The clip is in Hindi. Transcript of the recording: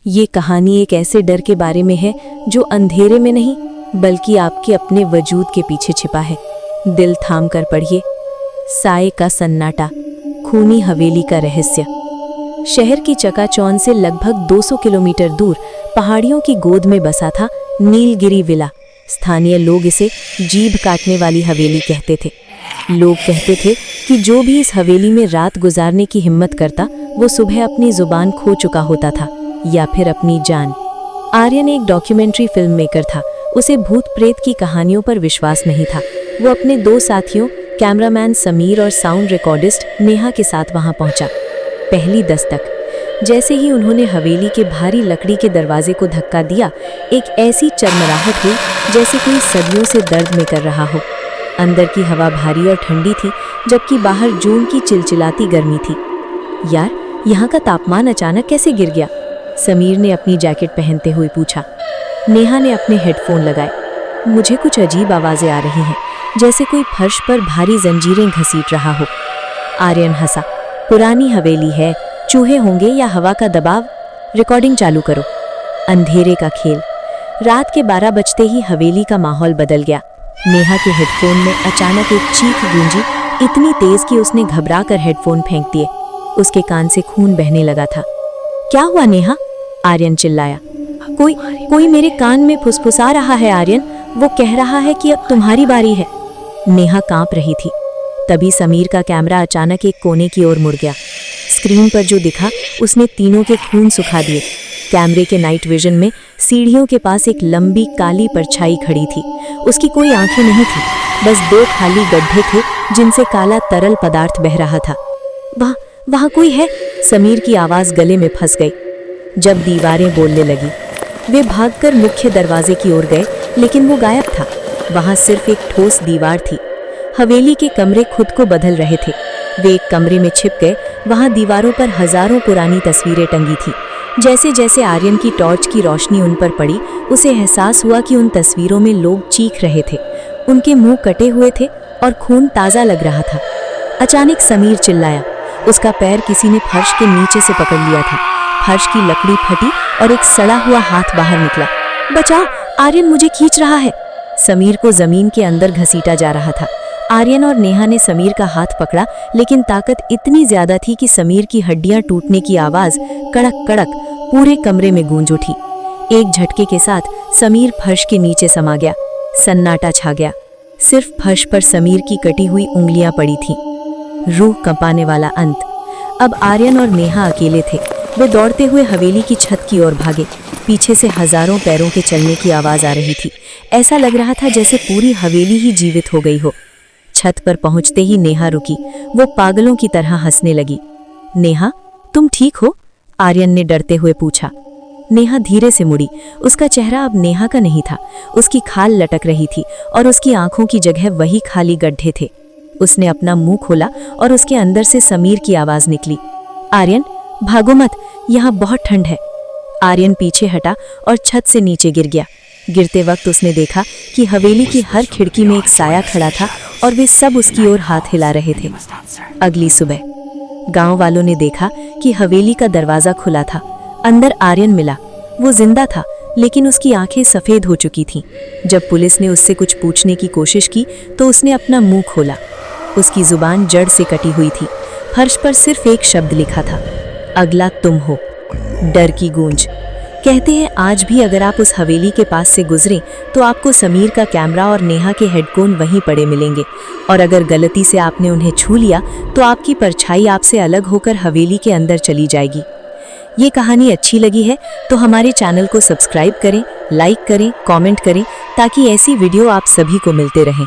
ये कहानी एक ऐसे डर के बारे में है जो अंधेरे में नहीं बल्कि आपके अपने वजूद के पीछे छिपा है। दिल थाम कर पढ़िए। साए का सन्नाटा, खूनी हवेली का रहस्य। शहर की चकाचौंध से लगभग 200 किलोमीटर दूर पहाड़ियों की गोद में बसा था नीलगिरी विला। स्थानीय लोग इसे जीभ काटने वाली हवेली कहते थे। लोग कहते थे कि जो भी इस हवेली में रात गुजारने की हिम्मत करता वो सुबह अपनी जुबान खो चुका होता था या फिर अपनी जान। आर्यन एक डॉक्यूमेंट्री फिल्म मेकर था। उसे भूत प्रेत की कहानियों पर विश्वास नहीं था। वो अपने 2 साथियों कैमरामैन समीर और साउंड रिकॉर्डिस्ट नेहा के साथ वहां पहुंचा। पहली दस्तक। जैसे ही उन्होंने हवेली के भारी लकड़ी के दरवाजे को धक्का दिया, एक ऐसी चरमराहट हुई जैसे कोई सदियों से दर्द में कर रहा हो। अंदर की हवा भारी और ठंडी थी, जबकि बाहर जून की चिलचिलाती गर्मी थी। यार, यहाँ का तापमान अचानक कैसे गिर गया? समीर ने अपनी जैकेट पहनते हुए पूछा। नेहा ने अपने हेडफोन लगाए। मुझे कुछ अजीब आवाजें आ रही हैं, जैसे कोई फर्श पर भारी जंजीरें घसीट रहा हो। आर्यन हंसा। पुरानी हवेली है, चूहे होंगे या हवा का दबाव। रिकॉर्डिंग चालू करो। अंधेरे का खेल। रात के 12 बजते ही हवेली का माहौल बदल गया। नेहा के हेडफोन में अचानक एक चीख गूंजी, इतनी तेज कि उसने घबराकर हेडफोन फेंक दिए। उसके कान से खून बहने लगा था। क्या हुआ नेहा? आर्यन चिल्लाया। कोई मेरे कान में फुसफुसा रहा है आर्यन। वो कह रहा है कि अब तुम्हारी बारी है। नेहा कांप रही थी। तभी समीर का कैमरा अचानक एक कोने की ओर मुड़ गया। स्क्रीन पर जो दिखा उसने तीनों के खून सुखा दिए। कैमरे के नाइट विजन में सीढ़ियों के पास एक लंबी काली परछाई खड़ी थी। उसकी कोई आंखें नहीं थी, बस 2 खाली गड्ढे थे जिनसे काला तरल पदार्थ बह रहा था। वहाँ कोई है। समीर की आवाज गले में फंस गई। जब दीवारें बोलने लगी, वे भागकर मुख्य दरवाजे की ओर गए, लेकिन वो गायब था। वहां सिर्फ एक ठोस दीवार थी। हवेली के कमरे खुद को बदल रहे थे। वे एक कमरे में छिप गए। वहां दीवारों पर हजारों पुरानी तस्वीरें टंगी थी। जैसे जैसे आर्यन की टॉर्च की रोशनी उन पर पड़ी, उसे एहसास हुआ कि उन तस्वीरों में लोग चीख रहे थे। उनके मुंह कटे हुए थे और खून ताज़ा लग रहा था। अचानक समीर चिल्लाया। उसका पैर किसी ने फर्श के नीचे से पकड़ लिया था। फर्श की लकड़ी फटी और एक सड़ा हुआ हाथ बाहर निकला। बचाओ, आर्यन मुझे खींच रहा है। समीर को जमीन के अंदर घसीटा जा रहा था। आर्यन और नेहा ने समीर का हाथ पकड़ा, लेकिन ताकत इतनी ज्यादा थी कि समीर की हड्डियां टूटने की आवाज कड़क कड़क पूरे कमरे में गूंज उठी। एक झटके के साथ समीर फर्श के नीचे समा गया। सन्नाटा छा गया। सिर्फ फर्श पर समीर की कटी हुई उंगलियां पड़ी थीं। रूह कंपाने वाला अंत। अब आर्यन और नेहा अकेले थे। वे दौड़ते हुए हवेली की छत की ओर भागे। पीछे से हजारों पैरों के चलने की आवाज आ रही थी। ऐसा लग रहा था जैसे पूरी हवेली ही जीवित हो गई हो। छत पर पहुंचते ही नेहा रुकी। वो पागलों की तरह हंसने लगी। नेहा, तुम ठीक हो? आर्यन ने डरते हुए पूछा। नेहा धीरे से मुड़ी। उसका चेहरा अब नेहा का नहीं था। उसकी खाल लटक रही थी और उसकी आंखों की जगह वही खाली गड्ढे थे। उसने अपना मुंह खोला और उसके अंदर से समीर की आवाज निकली। आर्यन, भागो मत, यहाँ बहुत ठंड है। आर्यन पीछे हटा और छत से नीचे गिर गया। गिरते वक्त उसने देखा कि हवेली की हर खिड़की में एक साया खड़ा था और वे सब उसकी ओर हाथ हिला रहे थे। अगली सुबह गांव वालों ने देखा कि हवेली का दरवाजा खुला था। अंदर आर्यन मिला। वो जिंदा था, लेकिन उसकी आंखें सफेद हो चुकी थीं। जब पुलिस ने उससे कुछ पूछने की कोशिश की तो उसने अपना मुंह खोला। उसकी जुबान जड़ से कटी हुई थी। फर्श पर सिर्फ एक शब्द लिखा था, अगला तुम हो। डर की गूंज। कहते हैं आज भी अगर आप उस हवेली के पास से गुजरें तो आपको समीर का कैमरा और नेहा के हेडफोन वहीं पड़े मिलेंगे, और अगर गलती से आपने उन्हें छू लिया तो आपकी परछाई आपसे अलग होकर हवेली के अंदर चली जाएगी। ये कहानी अच्छी लगी है तो हमारे चैनल को सब्सक्राइब करें, लाइक करें, कमेंट करें, ताकि ऐसी वीडियो आप सभी को मिलते रहें।